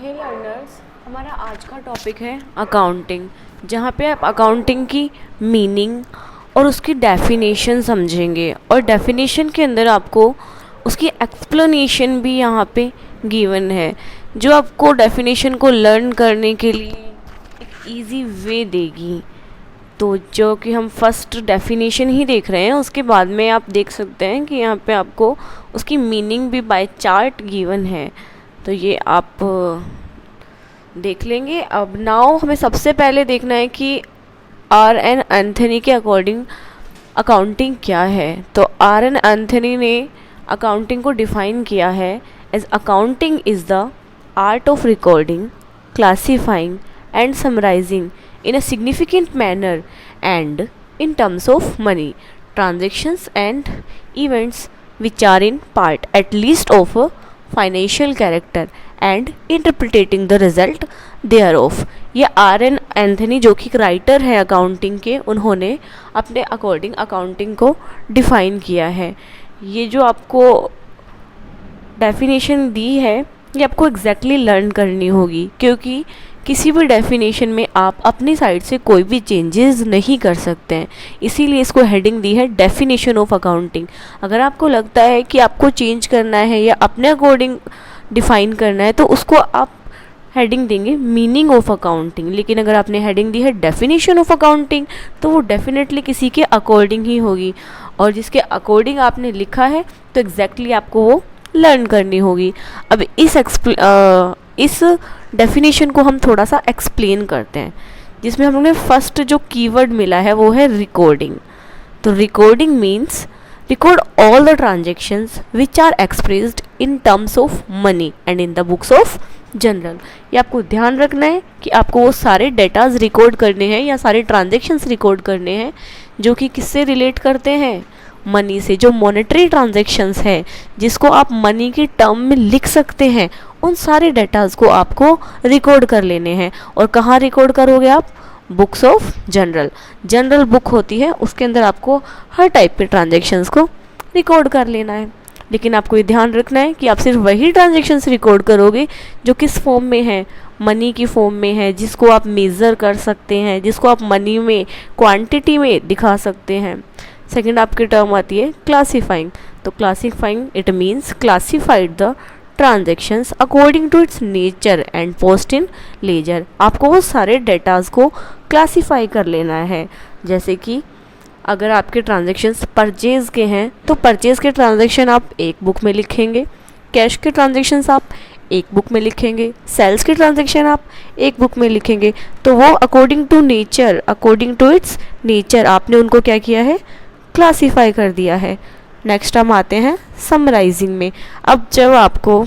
हे learners, हमारा आज का टॉपिक है अकाउंटिंग, जहाँ पे आप अकाउंटिंग की मीनिंग और उसकी डेफिनेशन समझेंगे और डेफिनेशन के अंदर आपको उसकी एक्सप्लेनेशन भी यहाँ पे गिवन है, जो आपको डेफिनेशन को लर्न करने के लिए एक इजी वे देगी। तो जो कि हम फर्स्ट डेफिनेशन ही देख रहे हैं, उसके बाद में आप देख सकते हैं कि यहाँ पे आपको उसकी मीनिंग भी बाय चार्ट गिवन है, तो ये आप देख लेंगे। अब नाउ हमें सबसे पहले देखना है कि आर एन एंथनी के अकॉर्डिंग अकाउंटिंग क्या है। तो आर एन एंथनी ने अकाउंटिंग को डिफाइन किया है as accounting is the art of recording, classifying and summarising in a significant manner and in terms of money, transactions and events which are in part at least of a financial character and interpreting the result thereof। ये are N Anthony जो कि एक writer है accounting के, उन्होंने अपने according accounting को define किया है। ये जो आपको डेफिनेशन दी है ये आपको एग्जैक्टली लर्न करनी होगी, क्योंकि किसी भी डेफिनेशन में आप अपनी साइड से कोई भी चेंजेस नहीं कर सकते हैं, इसीलिए इसको हेडिंग दी है डेफिनेशन ऑफ अकाउंटिंग। अगर आपको लगता है कि आपको चेंज करना है या अपने अकॉर्डिंग डिफाइन करना है तो उसको आप हेडिंग देंगे मीनिंग ऑफ अकाउंटिंग, लेकिन अगर आपने हेडिंग दी है डेफिनेशन ऑफ अकाउंटिंग तो वो डेफिनेटली किसी के अकॉर्डिंग ही होगी, और जिसके अकॉर्डिंग आपने लिखा है तो एग्जैक्टली आपको वो लर्न करनी होगी। अब इस डेफिनेशन को हम थोड़ा सा एक्सप्लेन करते हैं, जिसमें हम लोग ने फर्स्ट जो कीवर्ड मिला है वो है रिकॉर्डिंग। तो recording means record all the transactions which are expressed in terms of money and in the books of journal. ये आपको ध्यान रखना है कि आपको वो सारे डेटाज रिकॉर्ड करने हैं या सारे ट्रांजेक्शन्स रिकॉर्ड करने हैं जो कि किससे रिलेट करते हैं, मनी से। जो मॉनेटरी ट्रांजेक्शन्स है जिसको आप मनी के टर्म में लिख सकते हैं, उन सारे डेटाज को आपको रिकॉर्ड कर लेने हैं। और कहाँ रिकॉर्ड करोगे आप, books of general. General book होती है, उसके अंदर आपको हर टाइप के ट्रांजेक्शन्स को रिकॉर्ड कर लेना है। लेकिन आपको ये ध्यान रखना है कि आप सिर्फ वही ट्रांजेक्शन्स रिकॉर्ड करोगे जो किस फॉर्म में है, मनी की फॉर्म में है, जिसको आप मेज़र कर सकते हैं, जिसको आप मनी में क्वांटिटी में दिखा सकते हैं। सेकेंड आपकी टर्म आती है क्लासीफाइंग। तो classifying it means classified the transactions according to its nature and post in ledger. आपको वो सारे डेटाज को क्लासीफाई कर लेना है। जैसे कि अगर आपके ट्रांजेक्शन्स परचेज़ के हैं तो परचेज़ के ट्रांजेक्शन आप एक बुक में लिखेंगे, कैश के ट्रांजेक्शन्स आप एक बुक में लिखेंगे, सेल्स के ट्रांजेक्शन आप एक बुक में लिखेंगे। तो वो according to nature, according to its nature आपने उनको क्या किया है, क्लासीफाई कर दिया है। नेक्स्ट हम आते हैं समराइजिंग में। अब जब आपको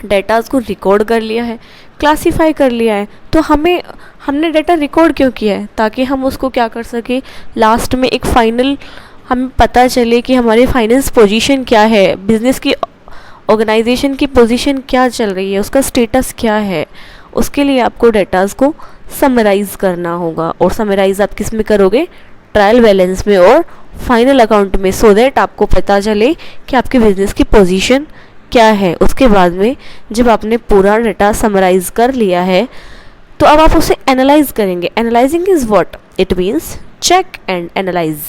डेटाज को रिकॉर्ड कर लिया है, क्लासीफाई कर लिया है, तो हमने डेटा रिकॉर्ड क्यों किया है, ताकि हम उसको क्या कर सके, लास्ट में एक फाइनल हमें पता चले कि हमारी फाइनेंस पोजीशन क्या है, बिजनेस की ऑर्गेनाइजेशन की पोजीशन क्या चल रही है, उसका स्टेटस क्या है। उसके लिए आपको डेटाज को समराइज़ करना होगा। और समराइज़ आप किस में करोगे, ट्रायल बैलेंस में और फाइनल अकाउंट में, सो दैट आपको पता चले कि आपके बिजनेस की पोजीशन क्या है। उसके बाद में जब आपने पूरा डेटा समराइज कर लिया है तो अब आप उसे एनालाइज करेंगे। Analysing is what, it means check and analyse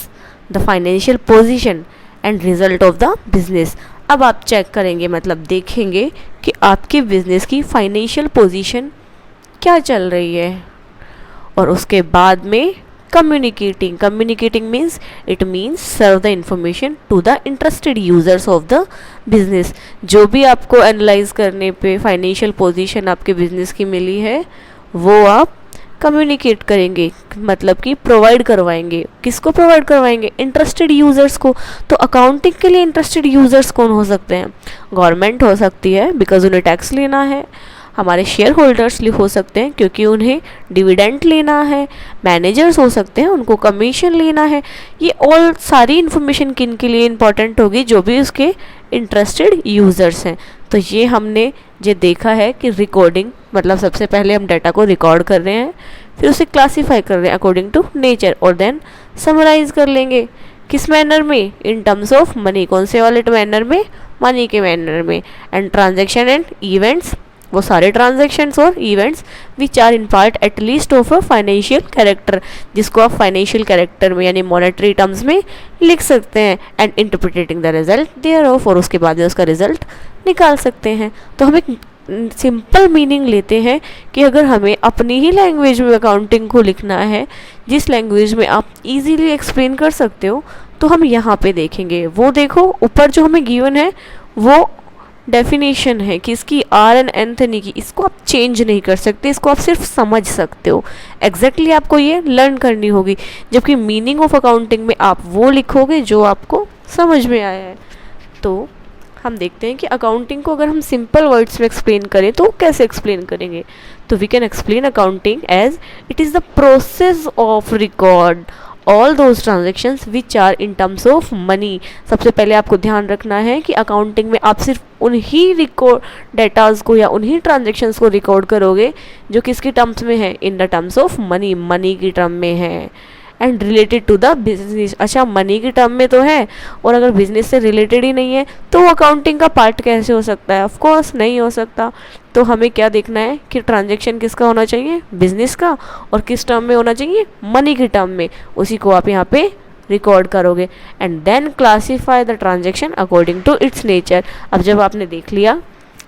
the financial position and result of the business. अब आप चेक करेंगे मतलब देखेंगे कि आपके बिजनेस की फाइनेंशियल पोजीशन क्या चल रही है। और उसके बाद में communicating means it means serve the information to the interested users of the business। जो भी आपको एनालाइज करने पे फाइनेंशियल पोजीशन आपके बिजनेस की मिली है वो आप कम्युनिकेट करेंगे, मतलब कि प्रोवाइड करवाएंगे। किसको प्रोवाइड करवाएंगे, इंटरेस्टेड यूज़र्स को। तो अकाउंटिंग के लिए इंटरेस्टेड यूज़र्स कौन हो सकते हैं, गवर्नमेंट हो सकती है बिकॉज उन्हें टैक्स लेना है, हमारे शेयर होल्डर्स हो सकते हैं क्योंकि उन्हें डिविडेंड लेना है, मैनेजर्स हो सकते हैं उनको कमीशन लेना है। ये ऑल सारी इन्फॉर्मेशन किन के लिए इंपॉर्टेंट होगी, जो भी उसके इंटरेस्टेड यूज़र्स हैं। तो ये हमने जो देखा है कि रिकॉर्डिंग मतलब सबसे पहले हम डाटा को रिकॉर्ड कर रहे हैं, फिर उसे क्लासीफाई कर रहे हैं अकॉर्डिंग टू नेचर, और देन समराइज कर लेंगे किस मैनर में, इन टर्म्स ऑफ मनी। कौन से वाले मैनर में, मनी के मैनर में। एंड ट्रांजेक्शन एंड इवेंट्स वो सारे ट्रांजेक्शन्स और events which are in part at least of a financial character, जिसको आप फाइनेंशियल कैरेक्टर में यानी मॉनेटरी टर्म्स में लिख सकते हैं, and interpreting the result thereof, और उसके बाद में उसका रिजल्ट निकाल सकते हैं। तो हम एक सिंपल मीनिंग लेते हैं कि अगर हमें अपनी ही लैंग्वेज में अकाउंटिंग को लिखना है, जिस लैंग्वेज में आप इजीली एक्सप्लेन कर सकते हो, तो हम यहाँ पे देखेंगे। वो देखो ऊपर जो हमें गिवन है वो डेफिनेशन है कि इसकी आर एन एंथ नहीं की, इसको आप चेंज नहीं कर सकते, इसको आप सिर्फ समझ सकते हो। एग्जैक्टली आपको ये लर्न करनी होगी, जबकि मीनिंग ऑफ अकाउंटिंग में आप वो लिखोगे जो आपको समझ में आया है। तो हम देखते हैं कि अकाउंटिंग को अगर हम सिंपल वर्ड्स में एक्सप्लेन करें तो कैसे एक्सप्लेन करेंगे। तो we can explain accounting as it is the process of record all those transactions which are in terms of money. सबसे पहले आपको ध्यान रखना है कि अकाउंटिंग में आप सिर्फ उन्हीं रिकॉर्ड डेटाज को या उन्हीं ट्रांजेक्शन्स को रिकॉर्ड करोगे जो किसकी टर्म्स में है, in the terms of money, money की टर्म में है, and related to the business. अच्छा, मनी की टर्म में तो है और अगर बिजनेस से रिलेटेड ही नहीं है तो वो अकाउंटिंग का पार्ट कैसे हो सकता है? ऑफ कोर्स नहीं हो सकता। तो हमें क्या देखना है कि ट्रांजैक्शन किसका होना चाहिए, बिजनेस का, और किस टर्म में होना चाहिए, मनी की टर्म में। उसी को आप यहाँ पे रिकॉर्ड करोगे, and then classify the transaction according to its nature. अब जब आपने देख लिया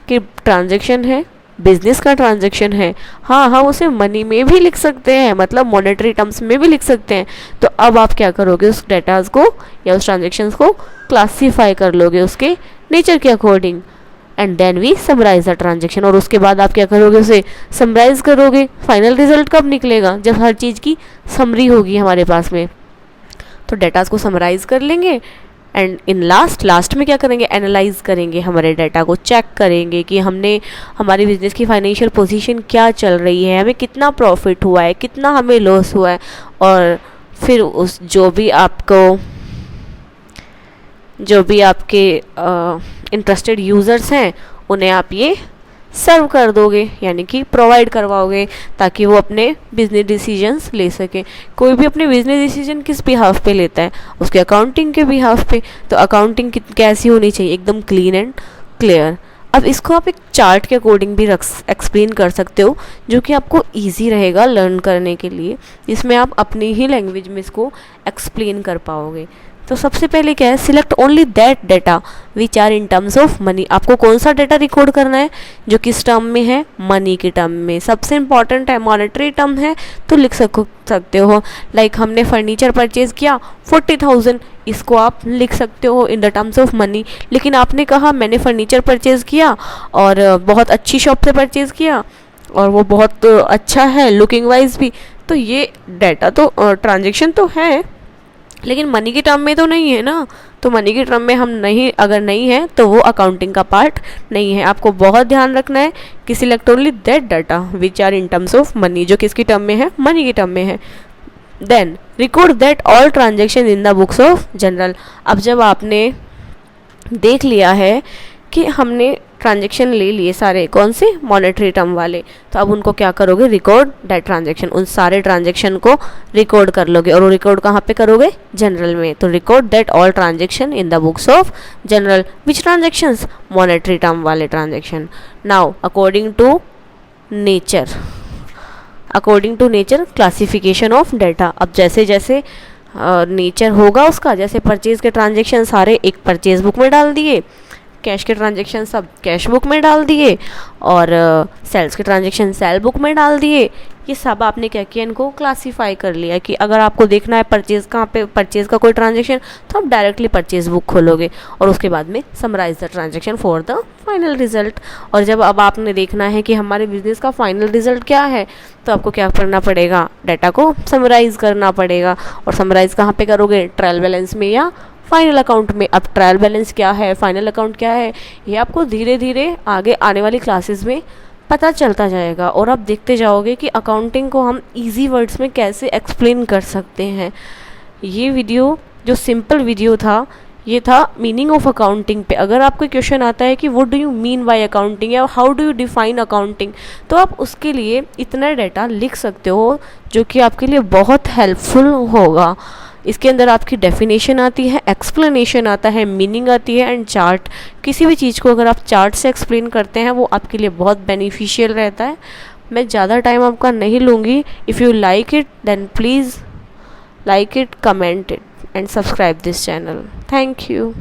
कि ट्रांजैक्शन है, बिजनेस का ट्रांजैक्शन है, हाँ हम उसे मनी में भी लिख सकते हैं, मतलब मॉनेटरी टर्म्स में भी लिख सकते हैं, तो अब आप क्या करोगे, उस डेटाज को या उस ट्रांजैक्शंस को क्लासीफाई कर लोगे उसके नेचर के according, and then we summarise the transaction. और उसके बाद आप क्या करोगे, उसे समराइज करोगे। फाइनल रिजल्ट कब निकलेगा, जब हर चीज़ की समरी होगी हमारे पास में। तो डेटाज को समराइज कर लेंगे, एंड इन लास्ट में क्या करेंगे, एनालाइज करेंगे, हमारे डाटा को चेक करेंगे कि हमने हमारे बिजनेस की फाइनेंशियल पोजीशन क्या चल रही है, हमें कितना प्रॉफिट हुआ है, कितना हमें लॉस हुआ है, और फिर उस जो भी आपके इंटरेस्टेड यूज़र्स हैं उन्हें आप ये सर्व कर दोगे, यानी कि प्रोवाइड करवाओगे, ताकि वो अपने बिजनेस डिसीजंस ले सकें। कोई भी अपने बिजनेस डिसीजन किस बिहाफ पे लेता है, उसके अकाउंटिंग के बिहाफ पे। तो अकाउंटिंग कैसी होनी चाहिए, एकदम क्लीन एंड क्लियर। अब इसको आप एक चार्ट के अकॉर्डिंग भी एक्सप्लेन कर सकते हो, जो कि आपको ईजी रहेगा लर्न करने के लिए, जिसमें आप अपनी ही लैंग्वेज में इसको एक्सप्लेन कर पाओगे। तो सबसे पहले क्या है, select only that data which are in terms of money. आपको कौन सा डाटा रिकॉर्ड करना है जो किस टर्म में है, मनी की टर्म में। सबसे इंपॉर्टेंट है, मॉनेटरी टर्म है तो लिख सकते हो। लाइक हमने फर्नीचर परचेज किया 40,000, इसको आप लिख सकते हो इन द टर्म्स ऑफ मनी। लेकिन आपने कहा मैंने फर्नीचर परचेज किया और बहुत अच्छी शॉप से परचेज किया और वो बहुत अच्छा है लुकिंग वाइज भी, तो ये डाटा तो ट्रांजेक्शन तो है, लेकिन मनी की टर्म में तो नहीं है ना। तो मनी की टर्म में हम अगर नहीं है तो वो अकाउंटिंग का पार्ट नहीं है। आपको बहुत ध्यान रखना है कि select only that data which are in terms of money, जो किसकी टर्म में है, मनी की टर्म में है। Then record that all transaction in the books of journal. अब जब आपने देख लिया है कि हमने ट्रांजेक्शन ले लिए सारे, कौन से, मॉनेटरी टर्म वाले, तो अब उनको क्या करोगे, रिकॉर्ड दैट ट्रांजेक्शन। उन सारे ट्रांजेक्शन को रिकॉर्ड कर लोगे, और वो रिकॉर्ड कहाँ पे करोगे, जनरल में। तो record that all transaction in the books of journal. Which transactions, monetary term वाले transaction. Now according to nature, classification of data. अब जैसे जैसे नेचर होगा उसका, जैसे परचेज के ट्रांजेक्शन सारे एक परचेज बुक में डाल दिए, कैश के ट्रांजेक्शन सब कैश बुक में डाल दिए, और सेल्स के ट्रांजेक्शन सेल बुक में डाल दिए। ये सब आपने क्या किया, इनको क्लासीफाई कर लिया कि अगर आपको देखना है परचेज कहाँ पे, परचेज का कोई ट्रांजेक्शन, तो आप डायरेक्टली परचेज बुक खोलोगे और उसके बाद में summarise the transaction for the final result. और जब अब आपने देखना है कि हमारे बिजनेस का फाइनल रिजल्ट क्या है, तो आपको क्या करना पड़ेगा, डाटा को समराइज करना पड़ेगा। और समराइज कहाँ पे करोगे, ट्रायल बैलेंस में या फाइनल अकाउंट में। अब ट्रायल बैलेंस क्या है, फाइनल अकाउंट क्या है, ये आपको धीरे धीरे आगे आने वाली क्लासेस में पता चलता जाएगा, और आप देखते जाओगे कि अकाउंटिंग को हम इजी वर्ड्स में कैसे एक्सप्लेन कर सकते हैं। ये वीडियो जो सिंपल वीडियो था, ये था मीनिंग ऑफ अकाउंटिंग पे। अगर आपको क्वेश्चन आता है कि what do you mean by accounting या how do you define accounting, तो आप उसके लिए इतना डाटा लिख सकते हो जो कि आपके लिए बहुत हेल्पफुल होगा। इसके अंदर आपकी डेफिनेशन आती है, एक्सप्लेनेशन आता है, मीनिंग आती है एंड चार्ट। किसी भी चीज़ को अगर आप चार्ट से एक्सप्लेन करते हैं वो आपके लिए बहुत बेनिफिशियल रहता है। मैं ज़्यादा टाइम आपका नहीं लूँगी। If you like it then please like it, comment it and subscribe this channel. Thank you.